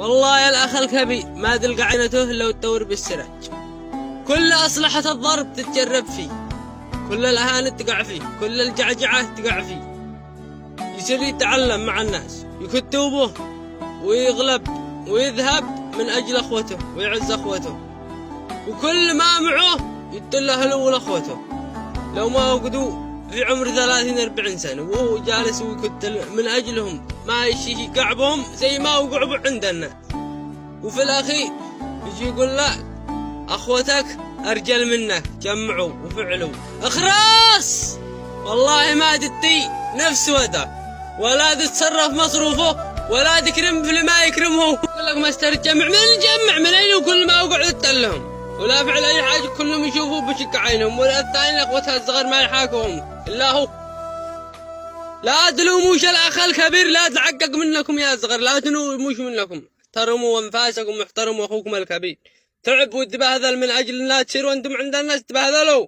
والله يا الأخ الكبير ما تلقى عينته إلا وتدور بالسراج. كل أصلحة الضرب تتجرب فيه، كل الأهانة تقع فيه، كل الجعجعة تقع فيه. يصير يتعلم مع الناس، يكتوبه ويغلب ويذهب من أجل أخوته ويعز أخوته، وكل ما معه يدله الأول أخوته. لو ما وجدوا في عمر 30-40 سنة وهو جالس ويكتل من أجلهم ما يشي قعبهم زي ما وقعبوا عند الناس. وفي الأخير يجي يقول لا أخوتك أرجل منك، جمعوا وفعلوا اخراس. والله ما تدي نفس ودك ولا تتصرف مصروفه ولا تكرم في اللي ما يكرمه. يقول لك ما استرجمع من الجمع من أين وكل ما وقعوا تلهم ولا فعل أي حاجة، كلهم يشوفوا بشق عينهم، ولا الثاني أخوتها الصغر ما يحاكوهم إلا هو. لا تلوموش الأخ الكبير، لا تعقق منكم يا صغر، لا تلوموش منكم، احترموا أنفاسكم واحترموا أخوكم الكبير. تعب وتبهذل من أجل الناس تصيروا أنتم عند الناس تبهذلوا.